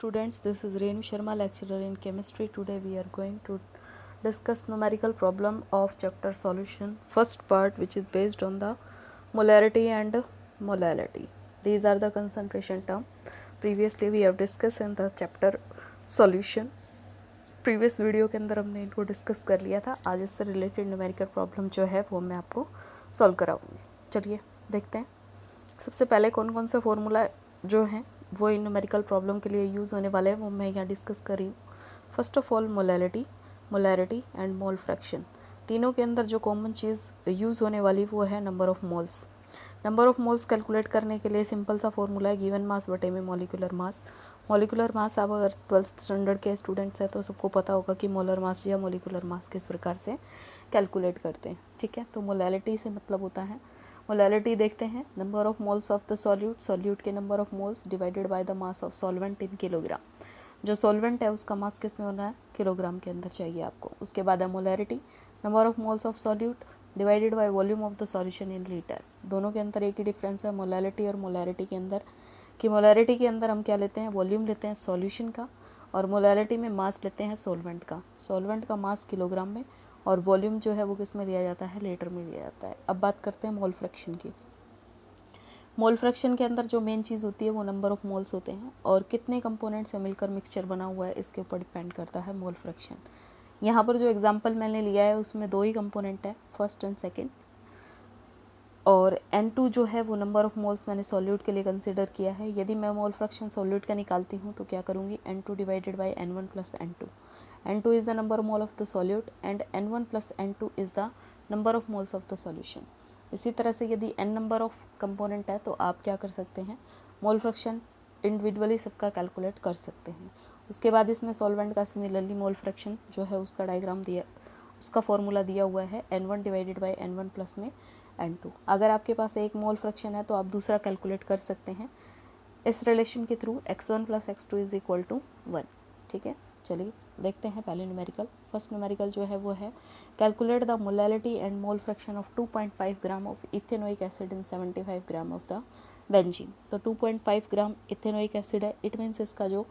students, this is Renu Sharma, lecturer in chemistry. Today we are going to discuss numerical problem of chapter solution first part, which is based on the molarity and molality. These are the concentration term. Previously we have discussed in the chapter solution. Previous video के अंदर हमने इनको discuss कर लिया था. आज इससे related numerical problem जो है वो मैं आपको सॉल्व कराऊंगी. चलिए देखते हैं. सबसे पहले कौन कौन से फॉर्मूला जो हैं वो इन न्यूमेरिकल प्रॉब्लम के लिए यूज़ होने वाले हैं वो मैं यहाँ डिस्कस कर रही हूँ. First of all molarity, molarity and mole fraction. तीनों के अंदर जो कॉमन चीज़ यूज़ होने वाली वो है number of moles. Number of moles calculate करने के लिए सिंपल सा फॉर्मूला है गिवन मास बटे में मॉलिक्यूलर मास. मॉलिक्यूलर मास आप अगर 12th स्टैंडर्ड के स्टूडेंट्स हैं तो सबको पता होगा कि मोलर मास या मॉलिक्यूलर मास किस प्रकार से कैलकुलेट करते हैं. ठीक है, तो मोलैलिटी से मतलब होता है, मोलैलिटी देखते हैं number of moles of the solute, solute के number of moles divided by the mass of solvent in kilogram. जो सॉल्वेंट है उसका मास किस में होना है, किलोग्राम के अंदर चाहिए आपको. उसके बाद है molarity, number of moles of solute divided by volume of the solution in litre. दोनों के अंदर एक ही डिफरेंस है मोलैलिटी और मोलैरिटी के अंदर, कि मोलैरिटी के अंदर हम क्या लेते हैं, वॉल्यूम लेते हैं सॉल्यूशन का, और मोलैलिटी में मास लेते हैं सॉल्वेंट का. सॉल्वेंट का मास किलोग्राम में और वॉल्यूम जो है वो किस में दिया जाता है, लीटर में दिया जाता है. अब बात करते हैं मोल फ्रैक्शन की. मोल फ्रैक्शन के अंदर जो मेन चीज़ होती है वो नंबर ऑफ मोल्स होते हैं, और कितने कंपोनेंट से मिलकर मिक्सचर बना हुआ है इसके ऊपर डिपेंड करता है मोल फ्रैक्शन. यहाँ पर जो एग्जांपल मैंने लिया है उसमें दो ही कंपोनेंट है, फर्स्ट एंड सेकंड, और N2 जो है वो नंबर ऑफ मोल्स मैंने सॉल्यूट के लिए कंसिडर किया है. यदि मैं मोल फ्रैक्शन सॉल्यूट का निकालती हूँ तो क्या करूँगी, N2 divided by N1 plus N2. N2 is the number mole of the solute and N1 plus N2 is the number of moles of the solution. इसी तरह से यदि n नंबर ऑफ कंपोनेंट है तो आप क्या कर सकते हैं, मोल फ्रैक्शन इंडिविजुअली सबका कैलकुलेट कर सकते हैं. उसके बाद इसमें सॉल्वेंट का सिमिलरली मोल फ्रैक्शन जो है उसका डायग्राम दिया, उसका फॉर्मूला दिया हुआ है N1 divided by N1 plus में N2. अगर आपके पास एक मोल फ्रैक्शन है तो आप दूसरा कैलकुलेट कर सकते हैं इस रिलेशन के through, x1 plus x2 is equal to 1. ठीक है, चलिए देखते हैं पहले न्यूमेरिकल. फर्स्ट न्यूमेरिकल जो है वो है calculate the molality and mole fraction of 2.5 gram of ethanoic acid in 75 gram of the benzene. तो 2.5 ग्राम इथेनोइक एसिड है, इट मीन्स इसका जो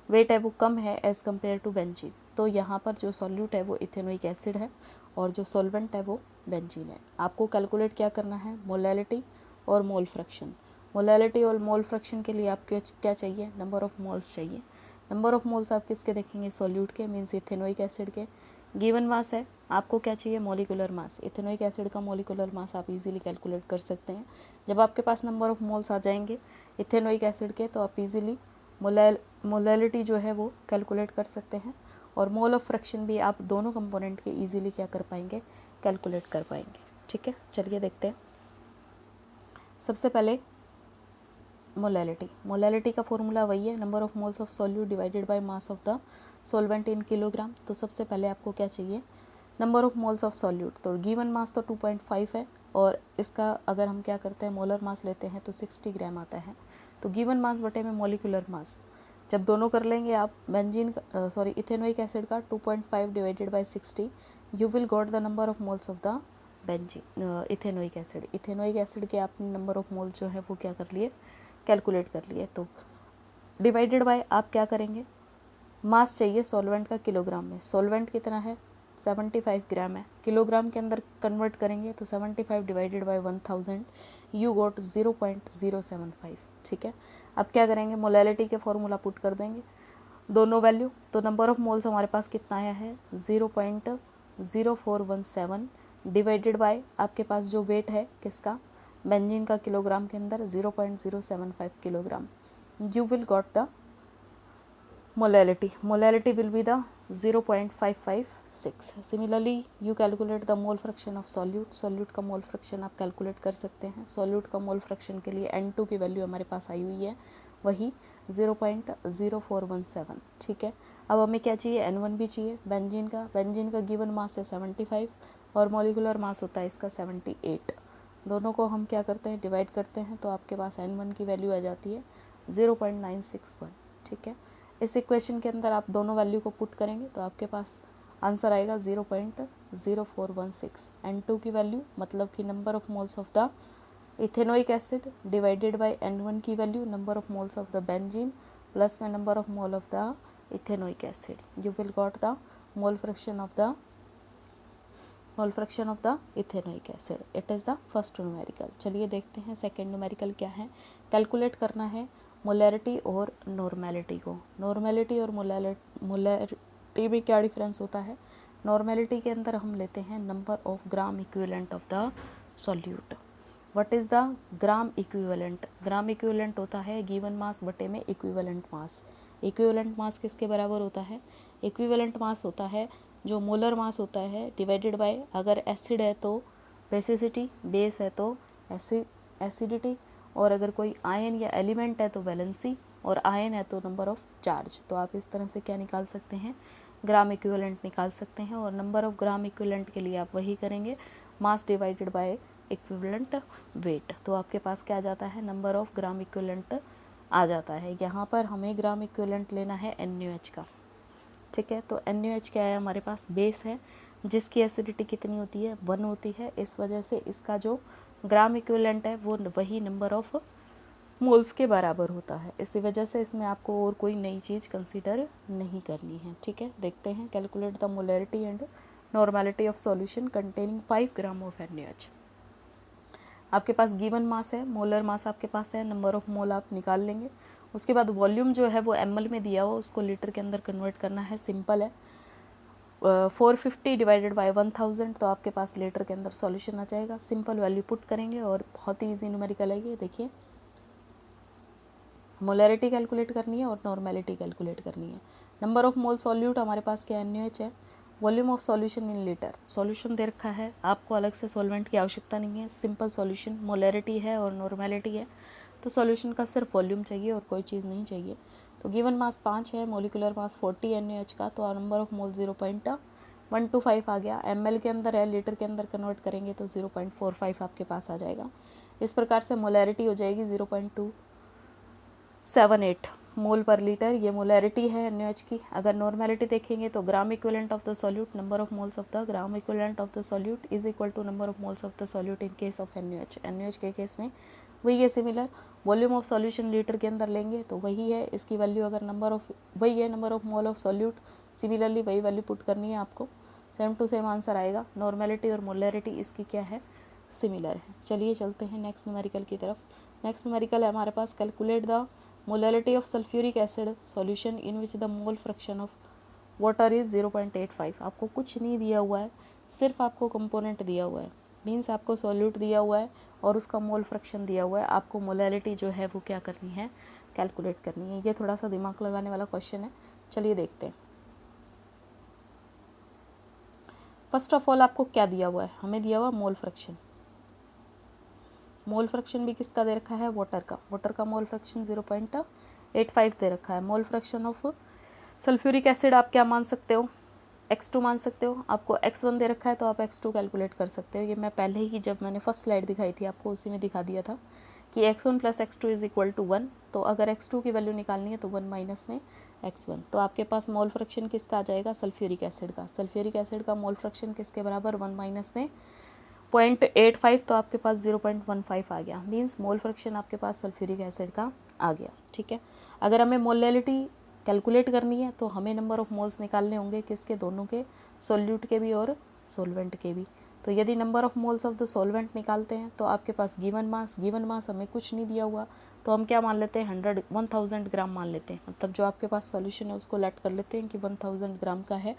वेट है वो कम है एज़ कम्पेयर टू बेंजीन. तो यहाँ पर जो सॉल्यूट है वो इथेनोइक एसिड है और जो सॉल्वेंट है वो बेंजीन है. आपको कैलकुलेट क्या करना है, मोलैलिटी और मोल फ्रैक्शन. मोलैलिटी और मोल फ्रैक्शन के लिए आपको क्या चाहिए, नंबर ऑफ मोल्स चाहिए. नंबर ऑफ मोल्स आप किसके देखेंगे, सॉल्यूट के, मीन्स इथेनोइक एसिड के. गिवन मास है, आपको क्या चाहिए, मॉलिक्यूलर मास. इथेनोइक एसिड का मॉलिक्यूलर मास आप इजीली कैलकुलेट कर सकते हैं. जब आपके पास नंबर ऑफ मोल्स आ जाएंगे इथेनोइक एसिड के तो आप इजीली मोलैलिटी जो है वो कैलकुलेट कर सकते हैं, और मोल ऑफ फ्रैक्शन भी आप दोनों कंपोनेंट के इजीली क्या कर पाएंगे, कैलकुलेट कर पाएंगे. ठीक है, चलिए देखते हैं. सबसे पहले मोलैलिटी. मोलैलिटी का फॉर्मूला वही है, number of moles of solute divided by mass of the solvent in kilogram. तो सबसे पहले आपको क्या चाहिए, number of moles of solute. तो गिवन मास तो 2.5 है, और इसका अगर हम क्या करते हैं, मोलर मास लेते हैं तो 60 ग्राम आता है. तो गिवन मास बटे में मॉलिक्यूलर मास, जब दोनों कर लेंगे आप बेंजीन इथेनोइक एसिड का 2.5 divided by 60, you will got the number of moles of the benzene ethanoic acid. Ethanoic acid के आपने नंबर ऑफ मोल जो है वो क्या कर लिए, कैलकुलेट कर लिए. तो डिवाइडेड बाय आप क्या करेंगे, मास चाहिए सॉल्वेंट का किलोग्राम में. सॉल्वेंट कितना है, 75 ग्राम है, किलोग्राम के अंदर कन्वर्ट करेंगे तो 75 डिवाइडेड बाय 1000 यू गॉट 0.075. ठीक है, अब क्या करेंगे, मोलैलिटी के फॉर्मूला पुट कर देंगे दोनों वैल्यू. तो नंबर ऑफ मोल्स हमारे पास कितना आया है, 0.0417 डिवाइडेड बाय आपके पास जो वेट है किसका, बेंजीन का, किलोग्राम के अंदर 0.075 kilogram. You will got the molality. Molality will be the 0.556. Similarly you calculate the mole fraction of solute. Solute का मोल फ्रैक्शन आप कैलकुलेट कर सकते हैं. सॉल्यूट का मोल फ्रैक्शन के लिए N2 की वैल्यू हमारे पास आई हुई है वही 0.0417. ठीक है, अब हमें क्या चाहिए, N1 भी चाहिए बेंजीन का. बेंजीन का गिवन मास है 75 और मॉलिक्यूलर मास होता है इसका 78. दोनों को हम क्या करते हैं, डिवाइड करते हैं, तो आपके पास N1 की वैल्यू आ जाती है 0.961. ठीक है, इस इक्वेशन के अंदर आप दोनों वैल्यू को पुट करेंगे तो आपके पास आंसर आएगा 0.0416. N2 की वैल्यू मतलब कि number of moles of the ethanoic acid divided by N1 की value number of moles of the benzene plus my number of mole of the ethanoic acid. You will got the mole fraction of the ethanoic acid. It is the first numerical. चलिए देखते हैं second numerical क्या है. Calculate करना है molarity और normality को. Normality और मोलैरिटी में क्या डिफरेंस होता है. नॉर्मेलिटी के अंदर हम लेते हैं number of gram equivalent of the solute. What is the gram equivalent. Gram equivalent होता है गिवन मास बटे में इक्विवेलेंट मास. इक्विवेलेंट मास किसके बराबर होता है. इक्विवेलेंट मास होता है जो मोलर मास होता है डिवाइडेड बाय, अगर एसिड है तो बेसिसिटी, बेस है तो एसिडिटी, और अगर कोई आयन या एलिमेंट है तो वैलेंसी, और आयन है तो नंबर ऑफ चार्ज. तो आप इस तरह से क्या निकाल सकते हैं, ग्राम इक्विवेलेंट निकाल सकते हैं. और नंबर ऑफ ग्राम इक्विवेलेंट के लिए आप वही करेंगे, mass divided by equivalent weight. तो आपके पास क्या आ जाता है, नंबर ऑफ ग्राम इक्विवेलेंट आ जाता है. यहाँ पर हमें ग्राम इक्विवेलेंट लेना है NaOH का. ठीक है, तो NaOH क्या है, हमारे पास बेस है जिसकी एसिडिटी कितनी होती है, 1 होती है. इस वजह से इसका जो ग्राम इक्विवेलेंट है वो वही नंबर ऑफ मोल्स के बराबर होता है. इसी वजह से इसमें आपको और कोई नई चीज़ कंसीडर नहीं करनी है. ठीक है, देखते हैं. Calculate the molarity and normality of solution containing 5 gram of NaOH. आपके पास गिवन मास है, मोलर मास आपके पास है, नंबर ऑफ मोल आप निकाल लेंगे. उसके बाद वॉल्यूम जो है वो ml में दिया हुआ, उसको लीटर के अंदर कन्वर्ट करना है. सिंपल है. 450 डिवाइडेड बाय 1000, तो आपके पास लीटर के अंदर सॉल्यूशन आ जाएगा. सिंपल वैल्यू पुट करेंगे और बहुत ही ईजी न्यूमेरिकल है ये. देखिए, मोलैरिटी कैलकुलेट करनी है और नॉर्मेलिटी कैलकुलेट करनी है. नंबर ऑफ मोल सॉल्यूट हमारे पास क्या NaOH है. Volume of solution in litre. Solution दे रखा है, आपको अलग से सॉल्वेंट की आवश्यकता नहीं है. सिंपल सॉल्यूशन, मोलैरिटी है और नॉर्मेलिटी है, तो सॉल्यूशन का सिर्फ वॉल्यूम चाहिए और कोई चीज़ नहीं चाहिए. तो गिवन मास 5 है, मोलिकुलर मास 40 NaOH का, तो नंबर ऑफ मोल 0.125 आ गया. ml के अंदर है, लीटर के अंदर कन्वर्ट करेंगे तो 0.45 आपके पास आ जाएगा. इस प्रकार से मोलैरिटी हो जाएगी 0.278 मोल पर लीटर. ये मोलैरिटी है NaOH की. अगर नॉर्मेलिटी देखेंगे तो gram equivalent of the solute, number of moles of the gram equivalent of the solute is equal to number of moles of the solute in case of NaOH. NaOH के केस में वही है similar. Volume of solution litre के अंदर लेंगे तो वही है, इसकी वैल्यू अगर नंबर ऑफ वही है, number of mole of solute, similarly वही वैल्यू पुट करनी है आपको. सेम टू सेम आंसर आएगा. नॉर्मेलिटी और मोलैरिटी इसकी क्या है, सिमिलर है. चलिए चलते हैं नेक्स्ट न्यूमेरिकल की तरफ. नेक्स्ट न्यूमेरिकल है हमारे पास, calculate the molarity of sulphuric acid solution in which the mole fraction of water is 0.85. आपको कुछ नहीं दिया हुआ है, सिर्फ आपको कंपोनेंट दिया हुआ है. मीन्स आपको सॉल्यूट दिया हुआ है और उसका मोल फ्रैक्शन दिया हुआ है. आपको मोलैरिटी जो है वो क्या करनी है, कैलकुलेट करनी है. ये थोड़ा सा दिमाग लगाने वाला क्वेश्चन है. चलिए देखते हैं. फर्स्ट ऑफ ऑल आपको क्या दिया हुआ है, हमें दिया हुआ मोल फ्रैक्शन. मोल फ्रैक्शन भी किसका दे रखा है, वाटर का. वाटर का मोल फ्रैक्शन 0.85 दे रखा है. मोल फ्रैक्शन ऑफ सल्फ्यूरिक एसिड आप क्या मान सकते हो, x2 मान सकते हो. आपको x1 दे रखा है तो आप x2 कैलकुलेट कर सकते हो. ये मैं पहले ही जब मैंने फर्स्ट स्लाइड दिखाई थी आपको उसी में दिखा दिया था कि x1 plus x2 is equal to 1. तो अगर x2 की वैल्यू निकालनी है तो 1 माइनस में x1. तो आपके पास मोल फ्रैक्शन किसका आ जाएगा, सल्फ्यूरिक एसिड का. सल्फ्यूरिक एसिड का मोल फ्रैक्शन किसके बराबर, 1 माइनस में 0.85. तो आपके पास 0.15 आ गया. मीन्स मोल फ्रैक्शन आपके पास सल्फ्यूरिक एसिड का आ गया. ठीक है, अगर हमें मोलैरिटी कैलकुलेट करनी है तो हमें नंबर ऑफ मोल्स निकालने होंगे किसके, दोनों के, सोल्यूट के भी और सोलवेंट के भी. तो यदि number of moles of the solvent निकालते हैं तो आपके पास गिवन मास हमें कुछ नहीं दिया हुआ, तो हम क्या मान लेते हैं, 1000 ग्राम मान लेते हैं. मतलब जो आपके पास सॉल्यूशन है उसको लेट कर लेते हैं कि 1000 ग्राम का है.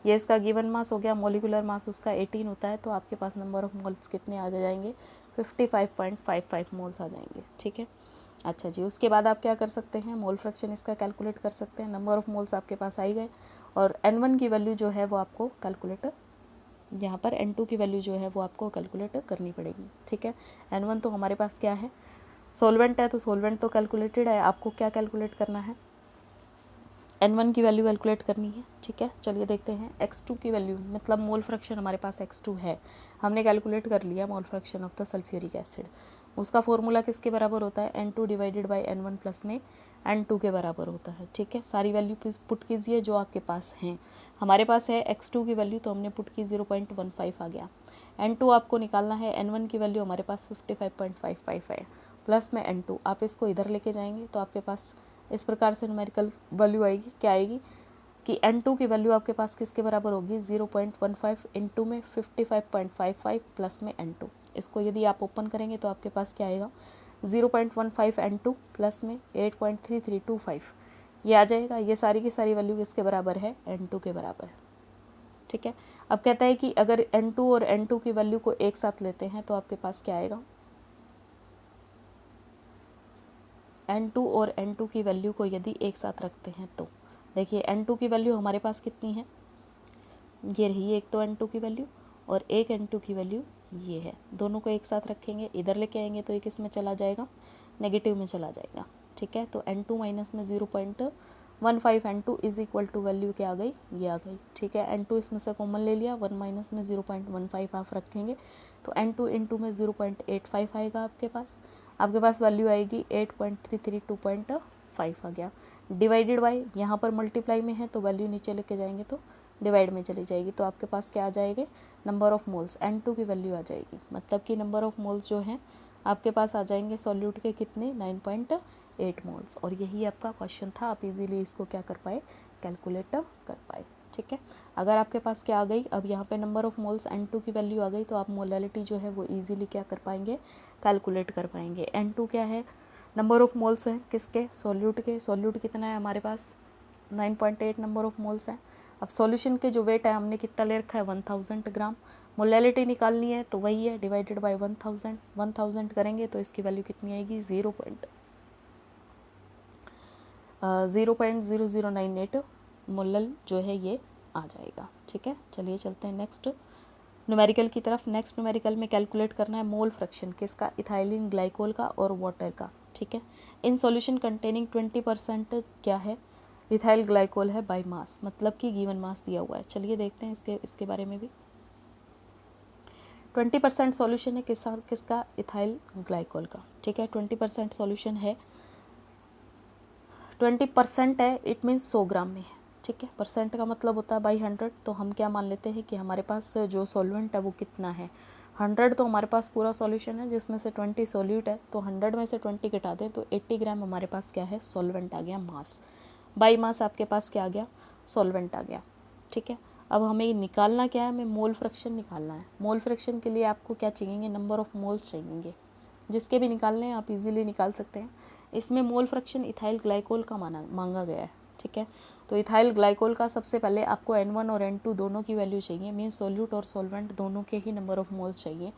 ये इसका गिवन मास हो गया. मोलिकुलर मास उसका 18 होता है. तो आपके पास नंबर ऑफ मोल्स कितने आ जाएंगे, 55.55 मोल्स आ जाएंगे. ठीक है, अच्छा जी. उसके बाद आप क्या कर सकते हैं, मोल फ्रैक्शन इसका कैलकुलेट कर सकते हैं. नंबर ऑफ मोल्स आपके पास आ ही गए और N1 की वैल्यू जो है वो आपको कैलकुलेट, यहाँ पर N2 की वैल्यू जो है वो आपको कैलकुलेट करनी पड़ेगी. ठीक है, N1 तो हमारे पास क्या है, सॉल्वेंट है, तो सॉल्वेंट तो कैलकुलेटेड है. आपको क्या कैलकुलेट करना है, N1 की वैल्यू कैलकुलेट करनी है. ठीक है, चलिए देखते हैं. x2 की वैल्यू मतलब मोल फ्रैक्शन हमारे पास x2 है, हमने कैलकुलेट कर लिया मोल fraction of the sulphuric acid. उसका फॉर्मूला किसके बराबर होता है, N2 divided by N1 plus में N2 के बराबर होता है. ठीक है, सारी वैल्यू पुट कीजिए जो आपके पास हैं. हमारे पास है x2 की वैल्यू तो हमने पुट की 0.15 आ गया. N2 आपको निकालना है. N1 की वैल्यू हमारे पास 55.55 है प्लस में N2. आप इसको इधर लेके जाएंगे तो आपके पास इस प्रकार से न्यूमेरिकल वैल्यू आएगी, क्या आएगी कि N2 की वैल्यू आपके पास किसके बराबर होगी 0.15 इंटू में 55.55 प्लस में N2। इसको यदि आप ओपन करेंगे तो आपके पास क्या आएगा 0.15 N2 प्लस में 8.3325 ये आ जाएगा। ये सारी की सारी वैल्यू किसके बराबर है N2 के बराबर है। ठीक है, अब कहता है कि अगर N2 और N2 की वैल्यू को एक साथ लेते हैं तो आपके पास क्या आएगा, N2 और N2 की वैल्यू को यदि एक साथ रखते हैं तो देखिए N2 की वैल्यू हमारे पास कितनी है, ये रही एक तो N2 की वैल्यू और एक N2 की वैल्यू ये है। दोनों को एक साथ रखेंगे, इधर लेके आएंगे तो ये किस में चला जाएगा, नेगेटिव में चला जाएगा। ठीक है, तो N2 माइनस में 0.15 N2 is equal to value क्या आ गई, ये आ गई। ठीक है, N2 इसमें से कॉमन ले लिया, 1 माइनस में 0.15 आप रखेंगे तो N2 इंटू में 0.85 आएगा आपके पास वैल्यू आएगी 8.3325 आ गया। डिवाइडेड बाई यहाँ पर मल्टीप्लाई में है तो वैल्यू नीचे लेके जाएंगे तो डिवाइड में चली जाएगी, तो आपके पास क्या आ जाएंगे नंबर ऑफ मोल्स N2 की वैल्यू आ जाएगी। मतलब कि नंबर ऑफ मोल्स जो हैं आपके पास आ जाएंगे सॉल्यूट के कितने 9.8 मोल्स। और यही आपका क्वेश्चन था, आप इजीली इसको क्या कर पाए, कैलकुलेट कर पाए। ठीक है, अगर आपके पास क्या आ गई, अब यहाँ पे नंबर ऑफ मोल्स N2 की वैल्यू आ गई तो आप मोलैलिटी जो है वो इजीली क्या कर पाएंगे, कैलकुलेट कर पाएंगे। N2 क्या है, नंबर ऑफ मोल्स हैं किसके, सॉल्यूट के। सॉल्यूट कितना है हमारे पास 9.8 नंबर ऑफ मोल्स हैं। अब सॉल्यूशन के जो वेट है हमने कितना ले रखा है 1000 ग्राम। मोलैलिटी निकालनी है तो वही है डिवाइडेड बाय 1000 करेंगे तो इसकी वैल्यू कितनी आएगी 0.0098 मोलल जो है ये आ जाएगा। ठीक है, चलिए चलते हैं नेक्स्ट न्यूमेरिकल की तरफ। नेक्स्ट न्यूमेरिकल में कैलकुलेट करना है मोल फ्रैक्शन किसका, इथाइलिन ग्लाइकोल का और वाटर का। ठीक है, इन सॉल्यूशन कंटेनिंग 20% क्या है, इथाइल ग्लाइकोल है बाय मास, मतलब कि गिवन मास दिया हुआ है। चलिए देखते हैं इसके बारे में भी। 20% सॉल्यूशन है किसका, इथाइल ग्लाइकोल का। ठीक है, 20% सॉल्यूशन है, 20% है, इट मीन्स 100 ग्राम में है। ठीक है, परसेंट का मतलब होता है बाई 100, तो हम क्या मान लेते हैं कि हमारे पास जो सॉल्वेंट है वो कितना है 100, तो हमारे पास पूरा सॉल्यूशन है जिसमें से 20 सॉल्यूट है, तो 100 में से 20 घटा दें तो 80 ग्राम हमारे पास क्या है सॉल्वेंट आ गया मास। बाई मास आपके पास क्या आ गया, सॉल्वेंट आ गया। ठीक है, अब हमें निकालना क्या है, हमें मोल फ्रैक्शन निकालना है। मोल फ्रैक्शन के लिए आपको क्या चाहिए, नंबर ऑफ मोल्स चाहिए, जिसके भी निकालने हैं आप इजीली निकाल सकते हैं। इसमें मोल फ्रैक्शन इथाइल ग्लाइकोल का मांगा गया है। ठीक है, तो इथाइल ग्लाइकोल का सबसे पहले आपको N1 और N2 दोनों की वैल्यू चाहिए, मीन सॉल्यूट और सॉल्वेंट दोनों के ही नंबर ऑफ मोल्स चाहिए।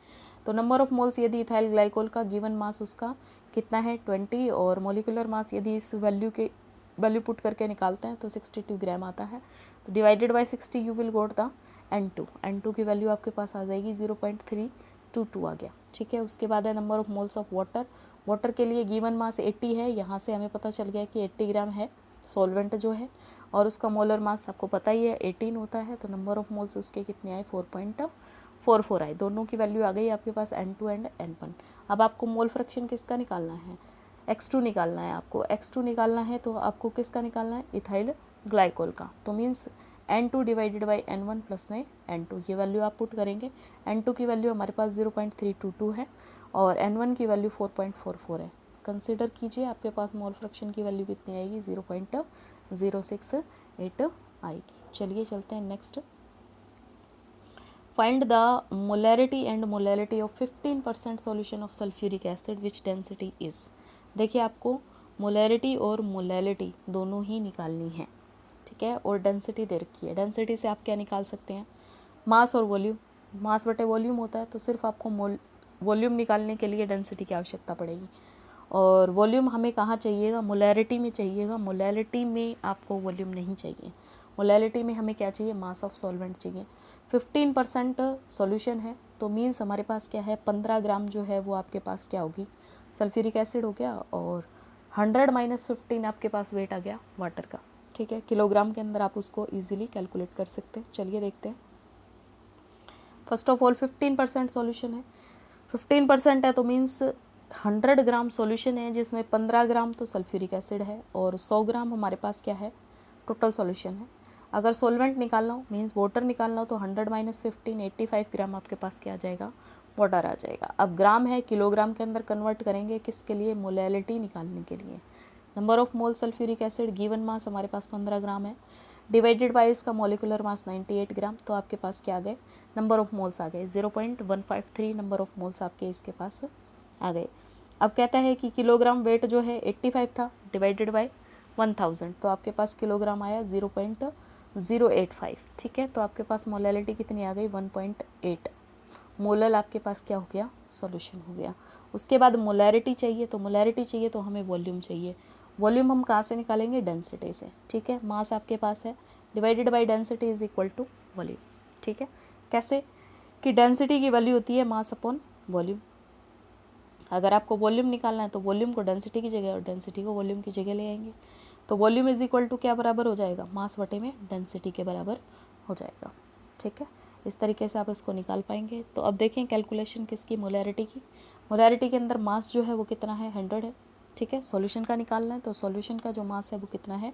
तो नंबर ऑफ मोल्स यदि इथाइल ग्लाइकोल का गिवन मास उसका कितना है 20, और मोलिकुलर मास यदि इस वैल्यू पुट करके निकालते हैं तो 62 ग्राम आता है। तो divided by 60 you will goat the N2 की वैल्यू आपके पास आ जाएगी 0.322 आ गया। ठीक है, उसके बाद है number of moles of water के लिए गिवन मास 80 है, यहाँ से हमें पता चल गया कि 80 ग्राम है सॉल्वेंट जो है, और उसका मोलर मास आपको पता ही है 18 होता है, तो नंबर ऑफ मोल्स उसके कितने आए 4.44 आए। दोनों की वैल्यू आ गई आपके पास N2 एंड N1। अब आपको मोल फ्रैक्शन किसका निकालना है, X2 निकालना है। आपको X2 निकालना है तो आपको किसका निकालना है, इथाइल ग्लाइकोल का। तो means N2 divided by N1 plus में N2, ये वैल्यू आप पुट करेंगे। N2 की वैल्यू हमारे पास 0.322 है और N1 की वैल्यू 4.44 है। कंसिडर कीजिए आपके पास मोल फ्रैक्शन की वैल्यू कितनी आएगी 0.068 आएगी। चलिए चलते हैं next. Find the molarity and molality of 15% solution of sulphuric acid which density is. देखिए आपको मोलैरिटी और मोलैलिटी दोनों ही निकालनी है। ठीक है, और डेंसिटी दे रखी है। डेंसिटी से आप क्या निकाल सकते हैं, मास और वॉल्यूम। मास बटे वॉल्यूम होता है, तो सिर्फ आपको वॉल्यूम निकालने के लिए डेंसिटी की आवश्यकता पड़ेगी। और वॉल्यूम हमें कहाँ चाहिएगा, मोलैरिटी में चाहिएगा। मोलैलिटी में आपको वॉल्यूम नहीं चाहिए। मोलैलिटी में हमें क्या चाहिए, मास ऑफ सॉल्वेंट चाहिए। 15% सॉल्यूशन है तो मीन्स हमारे पास क्या है 15 ग्राम जो है वो आपके पास क्या होगी, सल्फ्यूरिक एसिड हो गया, और 100 माइनस 15 आपके पास वेट आ गया वाटर का। ठीक है, किलोग्राम के अंदर आप उसको इजीली कैलकुलेट कर सकते हैं। चलिए देखते हैं। फर्स्ट ऑफ ऑल 15% सॉल्यूशन है, 15% है तो मीन्स 100 ग्राम सॉल्यूशन है जिसमें 15 ग्राम तो सल्फ्यूरिक एसिड है और 100 ग्राम हमारे पास क्या है टोटल सॉल्यूशन है। अगर सॉल्वेंट निकालना हो मीन्स वाटर निकालना हो तो 100 माइनस 15 85 ग्राम आपके पास क्या आ जाएगा, वाटर आ जाएगा। अब ग्राम है किलोग्राम के अंदर कन्वर्ट करेंगे किसके लिए, मोलैलिटी निकालने के लिए। Number of mole sulphuric acid given mass हमारे पास 15 ग्राम है, डिवाइडेड बाय इसका मॉलिकुलर मास 98 ग्राम, तो आपके पास क्या आ गए, नंबर ऑफ मोल्स आ गए 0.153 नंबर ऑफ मोल्स आपके इसके पास आ गए। अब कहता है कि किलोग्राम वेट जो है 85 था, डिवाइडेड बाय 1000, तो आपके पास किलोग्राम आया 0.085, ठीक है। तो आपके पास मोलैलिटी कितनी आ गई, 1.8 मोलल आपके पास क्या हो गया, सॉल्यूशन हो गया। उसके बाद मोलैरिटी चाहिए, तो मोलैरिटी चाहिए तो हमें वॉल्यूम चाहिए। वॉल्यूम हम कहाँ से निकालेंगे, डेंसिटी से, ठीक है। मास आपके पास है, divided by density is equal to volume, ठीक है। कैसे कि डेंसिटी की वैल्यू होती है मास अपॉन वॉल्यूम। अगर आपको वॉल्यूम निकालना है तो वॉल्यूम को डेंसिटी की जगह और डेंसिटी को वॉल्यूम की जगह ले आएंगे, तो वॉल्यूम इज इक्वल टू क्या बराबर हो जाएगा, मास बटे में डेंसिटी के बराबर हो जाएगा, ठीक है। इस तरीके से आप इसको निकाल पाएंगे। तो अब देखें कैलकुलेशन किसकी, मोलैरिटी की। मोलैरिटी के अंदर मास जो है वो कितना है, 100 है, ठीक है। सॉल्यूशन का निकालना है तो सॉल्यूशन का जो मास है वो कितना है,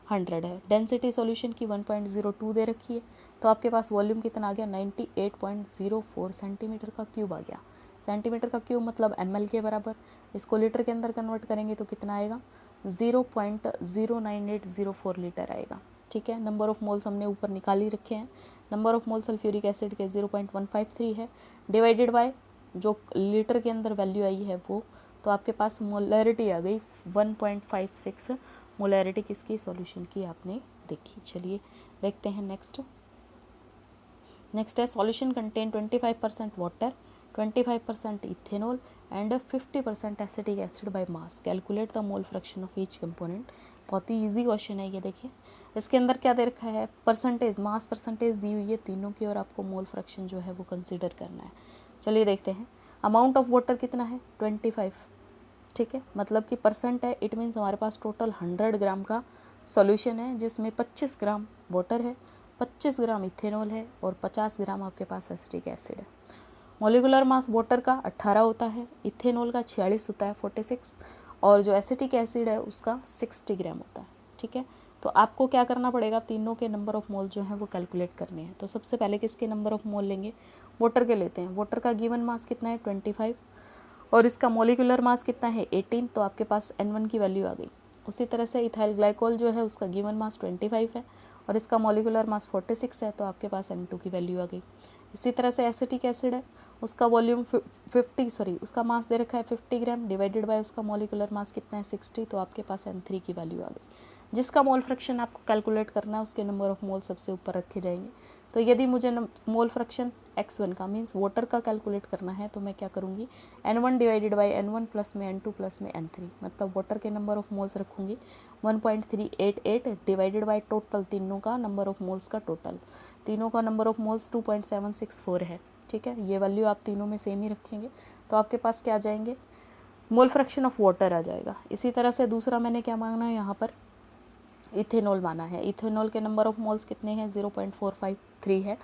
100 है। डेंसिटी सॉल्यूशन की 1.02 दे रखी है, तो आपके पास वॉल्यूम कितना आ गया, 98.04 सेंटीमीटर का क्यूब आ गया। सेंटीमीटर का क्यूब मतलब ml के बराबर। इसको लीटर के अंदर कन्वर्ट करेंगे तो कितना आएगा, 0.09804 लीटर आएगा, ठीक है। नंबर ऑफ मोल्स हमने ऊपर निकाल ही रखे हैं। Number of mole sulphuric acid के 0.153 है, डिवाइडेड बाय जो लीटर के अंदर वैल्यू आई है वो, तो आपके पास मोलैरिटी आ गई 1.56 मोलैरिटी किसकी, सॉल्यूशन की आपने देखी। चलिए देखते हैं नेक्स्ट है solution contain 25% water, 25% ethanol and 50% acetic acid by mass, calculate the mole fraction of each component. बहुत ही इजी क्वेश्चन है ये, देखिए इसके अंदर क्या दे रखा है, परसेंटेज, मास परसेंटेज दी हुई है तीनों की, और आपको मोल फ्रैक्शन जो है वो कंसीडर करना है। चलिए देखते हैं। अमाउंट ऑफ वाटर कितना है, 25, ठीक है। मतलब कि परसेंट है, इट मीन्स हमारे पास टोटल 100 ग्राम का सॉल्यूशन है, जिसमें 25 ग्राम वाटर है, 25 ग्राम इथेनॉल है और 50 ग्राम आपके पास एसिटिक एसिड है। मॉलिकुलर मास वाटर का 18 होता है, इथेनॉल का 46 होता है, 46, और जो एसिटिक एसिड है उसका 60 ग्राम होता है, ठीक है। तो आपको क्या करना पड़ेगा, तीनों के नंबर ऑफ मोल जो है वो कैलकुलेट करने हैं। तो सबसे पहले किसके नंबर ऑफ मोल लेंगे, वाटर के लेते हैं। वाटर का गिवन मास कितना है, 25, और इसका मॉलिकुलर मास कितना है, 18, तो आपके पास N1 की वैल्यू आ गई। उसी तरह से इथाइल ग्लाइकोल जो है उसका गिवन मास 25 है और इसका मॉलिकुलर मास 46 है, तो आपके पास N2 की वैल्यू आ गई। इसी तरह से एसिटिक एसिड है, उसका वॉल्यूम उसका मास दे रखा है 50 ग्राम, डिवाइडेड बाय उसका मॉलिकुलर मास कितना है, 60, तो आपके पास N3 की वैल्यू आ गई। जिसका मोल फ्रैक्शन आपको कैलकुलेट करना है उसके नंबर ऑफ मोल सबसे ऊपर रखे जाएंगे। तो यदि मुझे मोल फ्रैक्शन x1 का मीन्स वाटर का कैलकुलेट करना है तो मैं क्या करूँगी, N1 divided by N1 plus में N2 प्लस में N3, मतलब वाटर के नंबर ऑफ मोल्स रखूँगी 1.388 डिवाइडेड बाई टोटल तीनों का नंबर ऑफ मोल्स का टोटल, तीनों का नंबर ऑफ मोल्स 2.764 है, ठीक है। ये वैल्यू आप तीनों में सेम ही रखेंगे तो आपके पास क्या आ जाएंगे, मोल फ्रैक्शन ऑफ वाटर आ जाएगा। इसी तरह से दूसरा मैंने क्या मांगना है, यहाँ पर इथेनॉल माना है। इथेनॉल के नंबर ऑफ मोल्स कितने हैं, 0.453 है,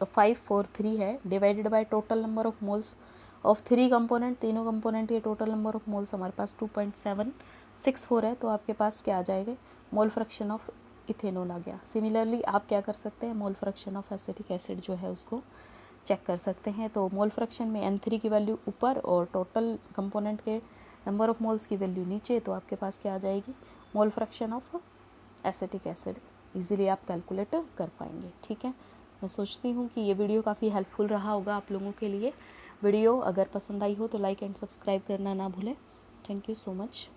तो 543 है, divided by total number of moles of 3 component, तीनों कंपोनेंट के टोटल नंबर ऑफ मोल्स हमारे पास 2.764 है, तो आपके पास क्या आ जाएगा, मोल फ्रैक्शन ऑफ इथेनॉल आ गया। सिमिलरली आप क्या कर सकते हैं, मोल फ्रैक्शन ऑफ एसिटिक एसिड जो है उसको चेक कर सकते हैं। तो मोल फ्रैक्शन में N3 की वैल्यू ऊपर और टोटल कंपोनेंट के नंबर ऑफ मोल्स की वैल्यू नीचे, तो आपके पास क्या आ जाएगी, मोल fraction of acetic acid easily आप कैलकुलेट कर पाएंगे, ठीक है। मैं सोचती हूँ कि ये वीडियो काफ़ी हेल्पफुल रहा होगा आप लोगों के लिए। वीडियो अगर पसंद आई हो तो लाइक एंड सब्सक्राइब करना ना भूलें। Thank you so much.